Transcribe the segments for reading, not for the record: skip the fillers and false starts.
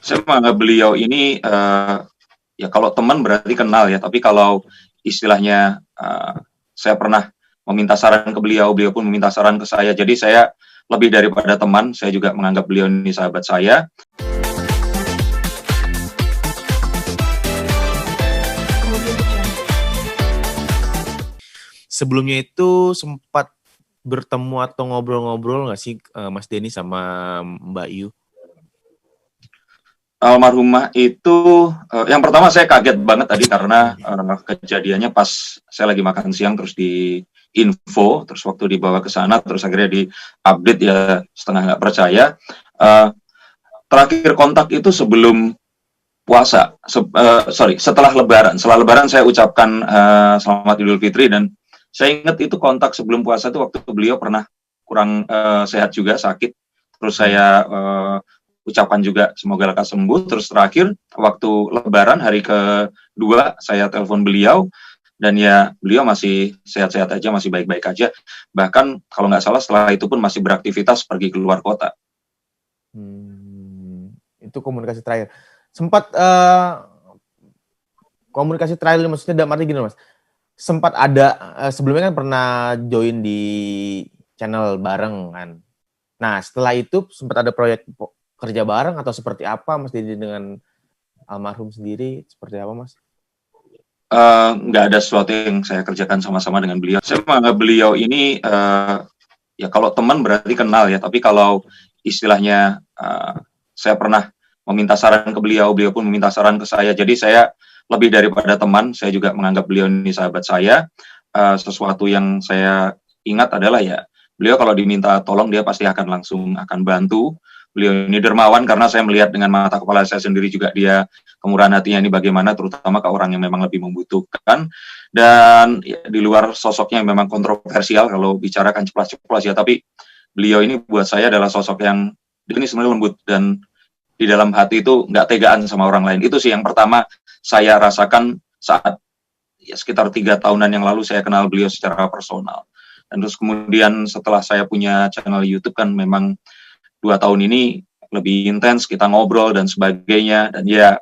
Saya menganggap beliau ini ya kalau teman berarti kenal ya, tapi kalau istilahnya saya pernah meminta saran ke beliau, beliau pun meminta saran ke saya. Jadi saya lebih daripada teman, saya juga menganggap beliau ini sahabat saya. Sebelumnya itu sempat bertemu atau ngobrol-ngobrol nggak sih Mas Denny sama Mbak Yu? Almarhumah itu yang pertama saya kaget banget tadi karena kejadiannya pas saya lagi makan siang terus di info, terus waktu dibawa ke sana terus akhirnya di update ya setengah nggak percaya. Terakhir kontak itu sebelum puasa, setelah Lebaran. Setelah Lebaran saya ucapkan selamat Idul Fitri dan saya ingat itu kontak sebelum puasa itu waktu beliau pernah kurang sehat juga, sakit. Terus saya ucapan juga semoga lekas sembuh. Terus terakhir waktu Lebaran hari kedua saya telepon beliau dan ya beliau masih sehat-sehat aja, masih baik-baik aja. Bahkan kalau nggak salah setelah itu pun masih beraktivitas pergi keluar kota. Itu komunikasi terakhir. Sempat komunikasi terakhir maksudnya dalam arti gini Mas. Sempat ada sebelumnya kan pernah join di channel bareng kan. Nah setelah itu sempat ada proyek kerja bareng atau seperti apa Mas Denny dengan almarhum sendiri, seperti apa Mas? Nggak ada sesuatu yang saya kerjakan sama-sama dengan beliau. Saya menganggap beliau ini ya kalau teman berarti kenal ya, tapi kalau istilahnya saya pernah meminta saran ke beliau, beliau pun meminta saran ke saya. Jadi saya lebih daripada teman, saya juga menganggap beliau ini sahabat saya. Sesuatu yang saya ingat adalah ya beliau kalau diminta tolong dia pasti akan bantu. Beliau ini dermawan karena saya melihat dengan mata kepala saya sendiri juga dia kemurahan hatinya ini bagaimana, terutama ke orang yang memang lebih membutuhkan. Dan ya, di luar sosoknya yang memang kontroversial kalau bicarakan ceplas-ceplos ya, tapi beliau ini buat saya adalah sosok yang dia ini sebenarnya lembut dan di dalam hati itu nggak tegaan sama orang lain. Itu sih yang pertama saya rasakan saat ya sekitar 3 tahunan yang lalu saya kenal beliau secara personal. Dan terus kemudian setelah saya punya channel YouTube kan memang 2 tahun ini lebih intens kita ngobrol dan sebagainya, dan ya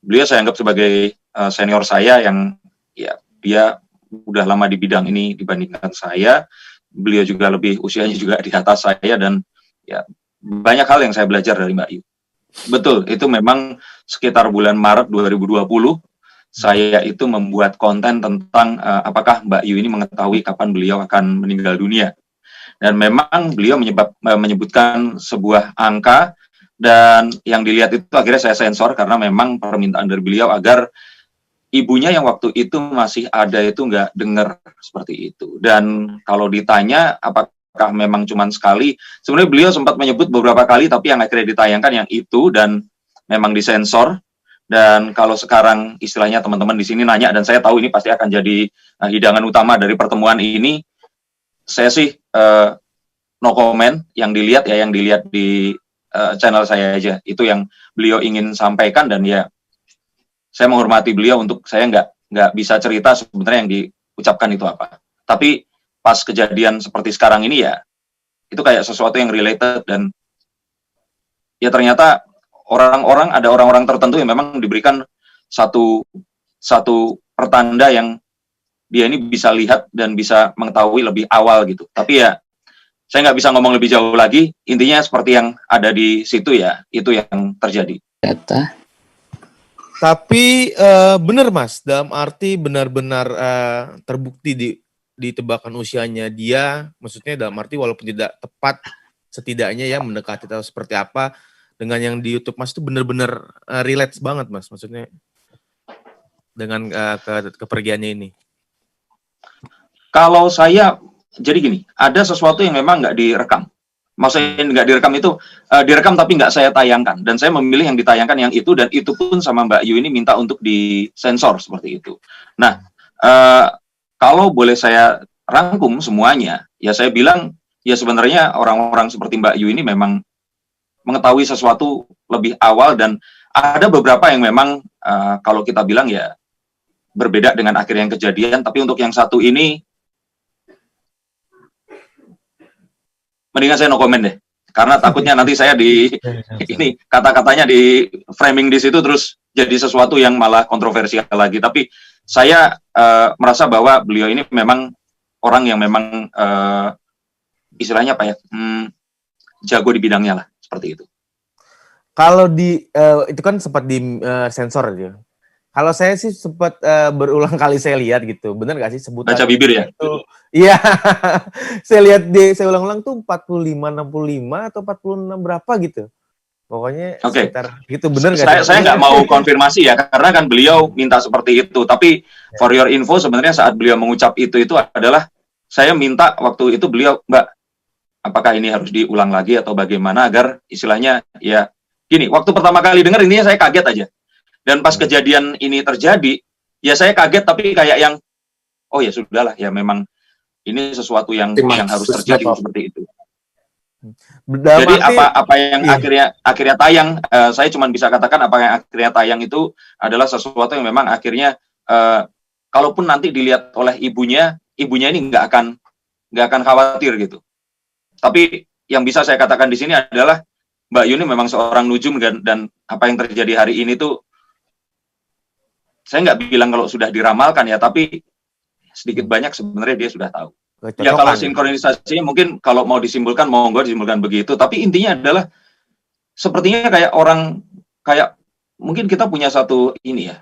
beliau saya anggap sebagai senior saya yang ya dia udah lama di bidang ini dibandingkan saya. Beliau juga lebih usianya juga di atas saya dan ya banyak hal yang saya belajar dari Mbak Yu. Betul, itu memang sekitar bulan Maret 2020 saya itu membuat konten tentang apakah Mbak Yu ini mengetahui kapan beliau akan meninggal dunia. Dan memang beliau menyebutkan sebuah angka dan yang dilihat itu akhirnya saya sensor karena memang permintaan dari beliau agar ibunya yang waktu itu masih ada itu nggak dengar seperti itu. Dan kalau ditanya apakah memang cuma sekali, sebenarnya beliau sempat menyebut beberapa kali tapi yang akhirnya ditayangkan yang itu dan memang disensor. Dan kalau sekarang istilahnya teman-teman di sini nanya dan saya tahu ini pasti akan jadi hidangan utama dari pertemuan ini, saya sih no comment, yang dilihat di channel saya aja. Itu yang beliau ingin sampaikan dan ya saya menghormati beliau untuk saya nggak bisa cerita sebenarnya yang diucapkan itu apa. Tapi pas kejadian seperti sekarang ini ya itu kayak sesuatu yang related dan ya ternyata ada orang-orang tertentu yang memang diberikan satu pertanda yang dia ini bisa lihat dan bisa mengetahui lebih awal gitu. Tapi ya saya nggak bisa ngomong lebih jauh lagi. Intinya seperti yang ada di situ ya, itu yang terjadi. Tapi benar Mas, dalam arti benar-benar terbukti di tebakan usianya dia, maksudnya dalam arti walaupun tidak tepat, setidaknya ya mendekati atau seperti apa, dengan yang di YouTube Mas itu benar-benar relate banget Mas, maksudnya dengan kepergiannya ini. Kalau saya, jadi gini, ada sesuatu yang memang nggak direkam. Maksudnya nggak direkam itu, direkam tapi nggak saya tayangkan. Dan saya memilih yang ditayangkan yang itu, dan itu pun sama Mbak Yu ini minta untuk disensor seperti itu. Nah, kalau boleh saya rangkum semuanya, ya saya bilang, ya sebenarnya orang-orang seperti Mbak Yu ini memang mengetahui sesuatu lebih awal, dan ada beberapa yang memang, kalau kita bilang ya, berbeda dengan akhir yang kejadian, tapi untuk yang satu ini, mendingan saya no comment deh. karena takutnya nanti saya di ini kata-katanya di framing di situ terus jadi sesuatu yang malah kontroversial lagi. Tapi saya merasa bahwa beliau ini memang orang yang memang istilahnya apa ya, jago di bidangnya lah, seperti itu. Kalau di itu kan sempat di sensor gitu. Kalau saya sih sempat berulang kali saya lihat gitu. Benar nggak sih sebutan Baca bibir ya? itu? Iya. Saya lihat saya ulang-ulang tuh 45 65 atau 46 berapa gitu. Pokoknya Oke. sekitar gitu, benar nggak sih? Saya nggak mau konfirmasi ya, karena kan beliau minta seperti itu. Tapi for your info, sebenarnya saat beliau mengucap itu adalah saya minta waktu itu beliau, Mbak, apakah ini harus diulang lagi atau bagaimana agar istilahnya ya gini. Waktu pertama kali dengar ini saya kaget aja. Dan pas kejadian ini terjadi, ya saya kaget tapi kayak yang oh ya sudahlah ya memang ini sesuatu yang harus terjadi seperti itu. Jadi apa yang akhirnya tayang, saya cuma bisa katakan apa yang akhirnya tayang itu adalah sesuatu yang memang akhirnya kalaupun nanti dilihat oleh ibunya ini nggak akan khawatir gitu. Tapi yang bisa saya katakan di sini adalah Mbak Yuni memang seorang nujum dan apa yang terjadi hari ini tuh saya nggak bilang kalau sudah diramalkan ya, tapi sedikit banyak sebenarnya dia sudah tahu. Ya kalau sinkronisasinya mungkin kalau mau disimpulkan begitu, tapi intinya adalah sepertinya kayak mungkin kita punya satu ini ya,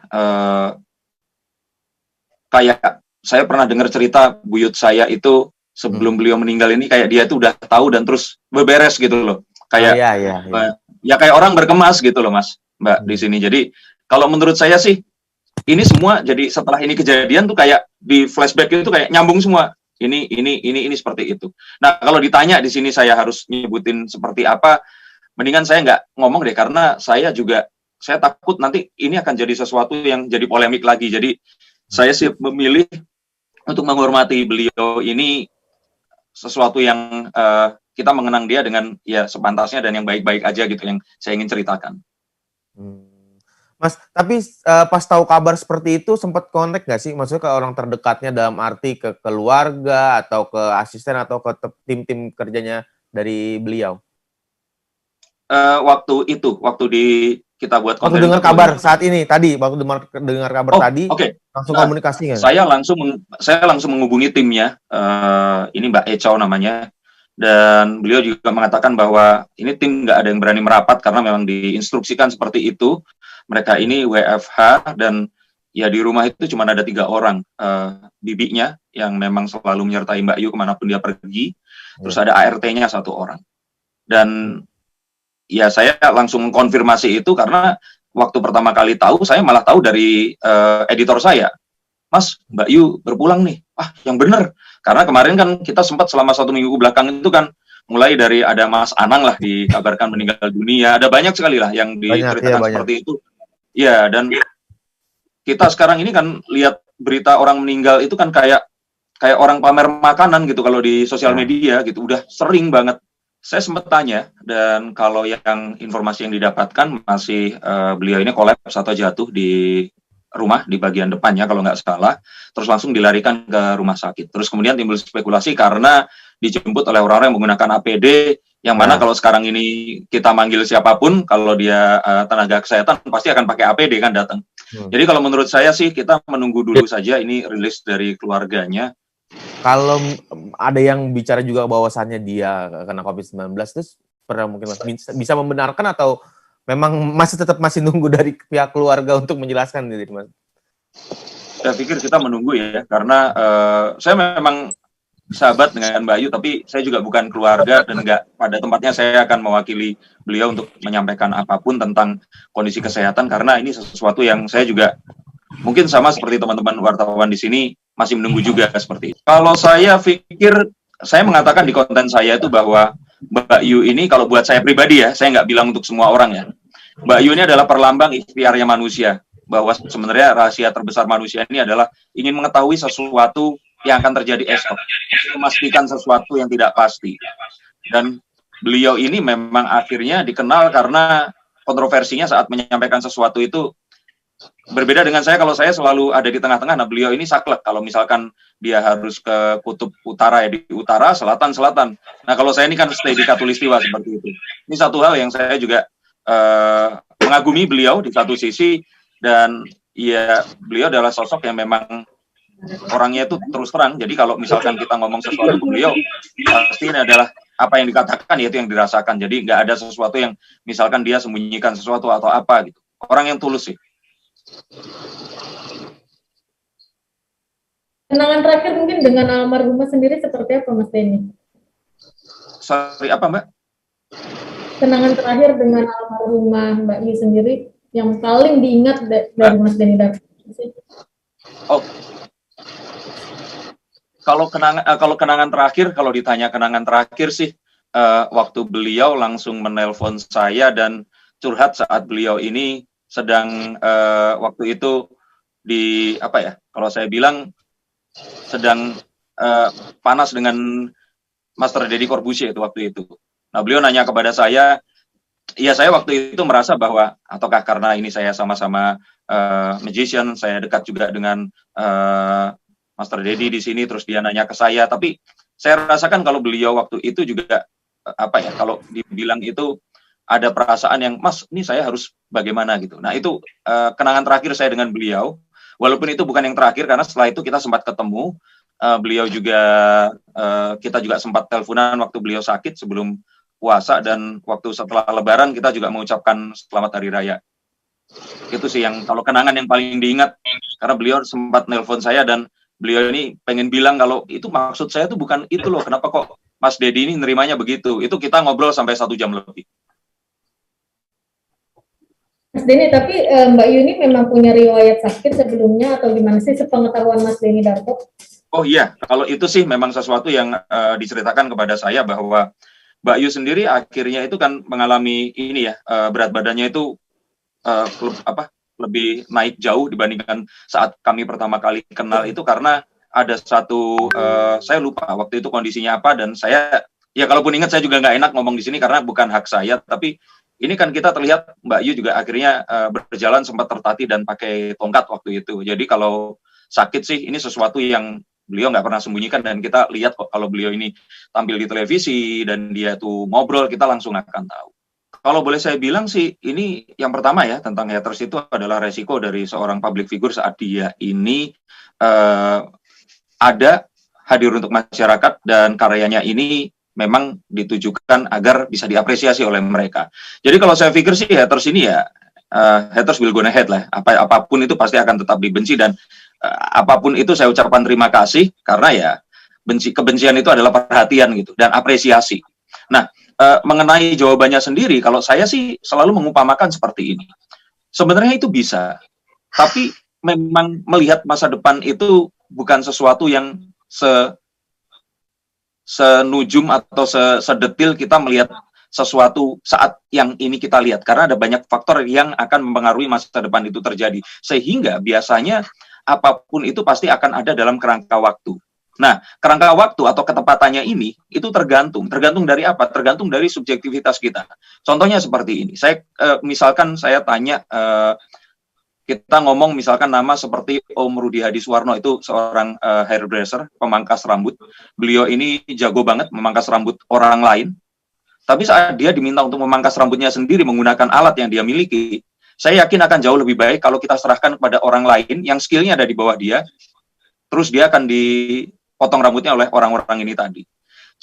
kayak saya pernah dengar cerita buyut saya itu sebelum beliau meninggal ini kayak dia itu udah tahu dan terus beberes gitu loh, kayak ya kayak orang berkemas gitu loh Mas, Mbak di sini. Jadi kalau menurut saya sih ini semua jadi setelah ini kejadian tuh kayak di flashback itu kayak nyambung semua. Ini seperti itu. Nah, kalau ditanya di sini saya harus nyebutin seperti apa, mendingan saya nggak ngomong deh karena saya takut nanti ini akan jadi sesuatu yang jadi polemik lagi. Jadi saya sih memilih untuk menghormati beliau ini sesuatu yang kita mengenang dia dengan ya sepantasnya dan yang baik-baik aja gitu yang saya ingin ceritakan. Mas, tapi pas tahu kabar seperti itu sempat kontak nggak sih? Maksudnya ke orang terdekatnya dalam arti ke keluarga atau ke asisten atau ke tim-tim kerjanya dari beliau? Waktu kita buat konten. Waktu dengar kabar saat ini tadi, waktu dengar kabar tadi, langsung komunikasi nggak? Saya langsung menghubungi timnya. Ini Mbak Ecau namanya. Dan beliau juga mengatakan bahwa ini tim nggak ada yang berani merapat karena memang diinstruksikan seperti itu. Mereka ini WFH dan ya di rumah itu cuma ada 3 orang, bibinya yang memang selalu menyertai Mbak Yu kemanapun dia pergi, terus ada ART-nya 1 orang. Dan ya saya langsung mengkonfirmasi itu karena waktu pertama kali tahu, saya malah tahu dari editor saya, Mas, Mbak Yu berpulang nih, yang bener. Karena kemarin kan kita sempat selama 1 minggu belakang itu kan mulai dari ada Mas Anang lah dikabarkan meninggal dunia, ada banyak sekali lah yang diceritakan seperti itu. Ya, dan kita sekarang ini kan lihat berita orang meninggal itu kan kayak orang pamer makanan gitu kalau di sosial media gitu, udah sering banget. Saya sempat tanya, dan kalau yang informasi yang didapatkan masih beliau ini kolaps atau jatuh di rumah di bagian depannya kalau nggak salah, terus langsung dilarikan ke rumah sakit. Terus kemudian timbul spekulasi karena dijemput oleh orang-orang yang menggunakan APD, yang mana kalau sekarang ini kita manggil siapapun, kalau dia tenaga kesehatan pasti akan pakai APD kan datang. Jadi kalau menurut saya sih kita menunggu dulu saja ini rilis dari keluarganya. Kalau ada yang bicara juga bahwasannya dia kena COVID-19, terus pernah mungkin bisa membenarkan atau memang tetap masih nunggu dari pihak keluarga untuk menjelaskan gitu, Mas? Saya pikir kita menunggu ya, karena saya memang sahabat dengan Mbak Yu, tapi saya juga bukan keluarga dan nggak pada tempatnya saya akan mewakili beliau untuk menyampaikan apapun tentang kondisi kesehatan, karena ini sesuatu yang saya juga mungkin sama seperti teman-teman wartawan di sini masih menunggu juga seperti itu. Kalau saya pikir, saya mengatakan di konten saya itu bahwa Mbak Yu ini kalau buat saya pribadi ya, saya nggak bilang untuk semua orang ya, Mbak Yu ini adalah perlambang ikhtiarnya manusia, bahwa sebenarnya rahasia terbesar manusia ini adalah ingin mengetahui sesuatu yang akan terjadi esok, memastikan sesuatu yang tidak pasti. Dan beliau ini memang akhirnya dikenal karena kontroversinya saat menyampaikan sesuatu itu Berbeda dengan saya, kalau saya selalu ada di tengah-tengah. Nah, beliau ini saklek. Kalau misalkan dia harus ke kutub utara, ya di utara, selatan, selatan. Nah, kalau saya ini kan stay di Katulistiwa seperti itu. Ini satu hal yang saya juga mengagumi beliau di satu sisi, dan ya beliau adalah sosok yang memang orangnya itu terus terang. Jadi kalau misalkan kita ngomong sesuatu ke beliau, pasti ini adalah apa yang dikatakan, yaitu yang dirasakan. Jadi nggak ada sesuatu yang misalkan dia sembunyikan sesuatu atau apa gitu. Orang yang tulus sih. Kenangan terakhir mungkin dengan almarhumah sendiri seperti apa, Mas Denny? Sorry, apa Mbak? Kenangan terakhir dengan almarhumah Mbak Yu sendiri yang paling diingat dari Mas Denny Darko? Oh, kalau kenangan terakhir, kalau ditanya kenangan terakhir sih, waktu beliau langsung menelpon saya dan curhat saat beliau ini sedang waktu itu di apa ya? Kalau saya bilang sedang panas dengan Master Deddy Corbuzier itu waktu itu. Nah, beliau nanya kepada saya, ya saya waktu itu merasa bahwa, ataukah karena ini saya sama-sama magician, saya dekat juga dengan Master Deddy di sini, terus dia nanya ke saya, tapi saya rasakan kalau beliau waktu itu juga apa ya, kalau dibilang itu ada perasaan yang, Mas, ini saya harus bagaimana gitu. Nah, itu kenangan terakhir saya dengan beliau, walaupun itu bukan yang terakhir, karena setelah itu kita sempat ketemu, beliau juga, kita juga sempat teleponan waktu beliau sakit sebelum puasa, dan waktu setelah Lebaran kita juga mengucapkan selamat hari raya. Itu sih yang kalau kenangan yang paling diingat, karena beliau sempat nelpon saya dan beliau ini pengen bilang kalau itu maksud saya tuh bukan itu loh, kenapa kok Mas Deddy ini nerimanya begitu. Itu kita ngobrol sampai 1 jam lebih. Mas Denny, tapi Mbak Yu ini memang punya riwayat sakit sebelumnya atau gimana sih sepengetahuan Mas Denny Darko? Oh iya, kalau itu sih memang sesuatu yang diceritakan kepada saya, bahwa Mbak Yu sendiri akhirnya itu kan mengalami ini ya, berat badannya itu lebih naik jauh dibandingkan saat kami pertama kali kenal itu, karena ada satu, saya lupa waktu itu kondisinya apa, dan saya, ya kalaupun ingat saya juga nggak enak ngomong di sini karena bukan hak saya, tapi ini kan kita terlihat Mbak Yu juga akhirnya berjalan sempat tertatih dan pakai tongkat waktu itu. Jadi kalau sakit sih ini sesuatu yang beliau nggak pernah sembunyikan, dan kita lihat kok kalau beliau ini tampil di televisi dan dia tuh ngobrol, kita langsung akan tahu. Kalau boleh saya bilang sih, ini yang pertama ya, tentang haters itu adalah resiko dari seorang public figure saat dia ini ada hadir untuk masyarakat, dan karyanya ini memang ditujukan agar bisa diapresiasi oleh mereka. Jadi kalau saya pikir sih haters ini ya, haters will gonna hate lah. Apapun itu pasti akan tetap dibenci, dan apapun itu saya ucapkan terima kasih, karena ya kebencian itu adalah perhatian gitu dan apresiasi. Nah, mengenai jawabannya sendiri, kalau saya sih selalu mengumpamakan seperti ini. Sebenarnya itu bisa, tapi memang melihat masa depan itu bukan sesuatu yang senujum atau sedetil kita melihat sesuatu saat yang ini kita lihat, karena ada banyak faktor yang akan mempengaruhi masa depan itu terjadi, sehingga biasanya apapun itu pasti akan ada dalam kerangka waktu. Nah, kerangka waktu atau ketepatannya ini itu tergantung dari apa? Tergantung dari subjektivitas kita. Contohnya seperti ini. Saya misalkan saya tanya, kita ngomong misalkan nama seperti Om Rudi Hadiswarno, itu seorang hairdresser, pemangkas rambut. Beliau ini jago banget memangkas rambut orang lain. Tapi saat dia diminta untuk memangkas rambutnya sendiri menggunakan alat yang dia miliki, saya yakin akan jauh lebih baik kalau kita serahkan kepada orang lain yang skillnya ada di bawah dia, terus dia akan dipotong rambutnya oleh orang-orang ini tadi.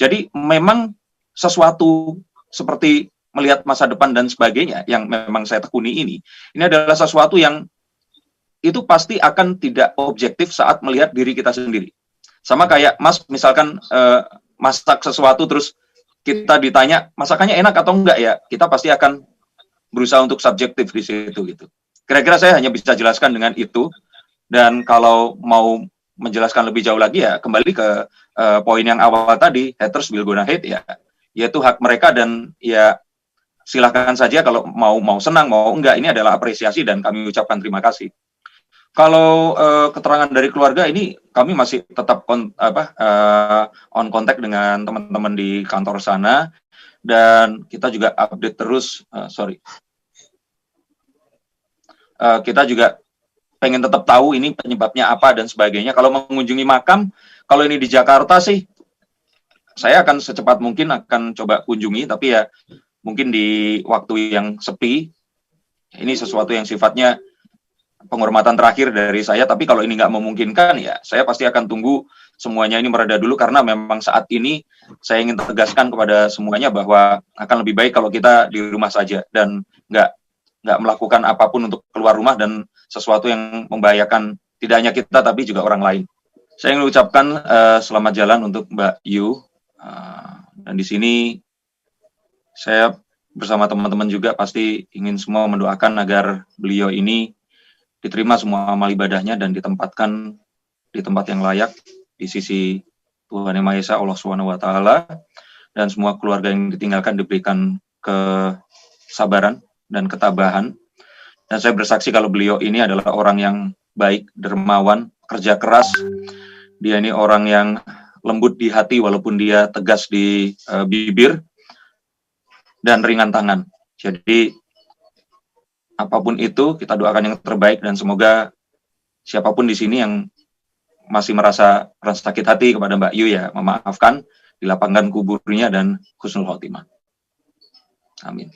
Jadi memang sesuatu seperti melihat masa depan dan sebagainya yang memang saya tekuni ini adalah sesuatu yang itu pasti akan tidak objektif saat melihat diri kita sendiri. Sama kayak Mas misalkan masak sesuatu terus kita ditanya masakannya enak atau enggak, ya kita pasti akan berusaha untuk subjektif di situ gitu. Kira-kira saya hanya bisa jelaskan dengan itu, dan kalau mau menjelaskan lebih jauh lagi ya kembali ke poin yang awal tadi, haters will gonna hate ya, yaitu hak mereka, dan ya silakan saja kalau mau senang mau enggak, ini adalah apresiasi dan kami ucapkan terima kasih. Kalau keterangan dari keluarga ini kami masih tetap on contact dengan teman-teman di kantor sana, dan kita juga update terus. Kita juga pengen tetap tahu ini penyebabnya apa dan sebagainya. Kalau mengunjungi makam, kalau ini di Jakarta sih, saya akan secepat mungkin akan coba kunjungi, tapi ya mungkin di waktu yang sepi. Ini sesuatu yang sifatnya penghormatan terakhir dari saya, tapi kalau ini nggak memungkinkan, ya saya pasti akan tunggu semuanya ini mereda dulu, karena memang saat ini saya ingin tegaskan kepada semuanya bahwa akan lebih baik kalau kita di rumah saja dan nggak melakukan apapun untuk keluar rumah dan sesuatu yang membahayakan tidak hanya kita tapi juga orang lain. Saya ingin mengucapkan selamat jalan untuk Mbak Yu, dan di sini saya bersama teman-teman juga pasti ingin semua mendoakan agar beliau ini diterima semua amal ibadahnya dan ditempatkan di tempat yang layak di sisi Tuhan Yang Maha Esa, Allah Subhanahu wa taala, dan semua keluarga yang ditinggalkan diberikan kesabaran dan ketabahan. Dan saya bersaksi kalau beliau ini adalah orang yang baik, dermawan, kerja keras. Dia ini orang yang lembut di hati walaupun dia tegas di bibir, dan ringan tangan. Jadi apapun itu kita doakan yang terbaik, dan semoga siapapun di sini yang masih merasa sakit hati kepada Mbak Yu, ya memaafkan, dilapangkan kuburnya dan husnul khotimah. Amin.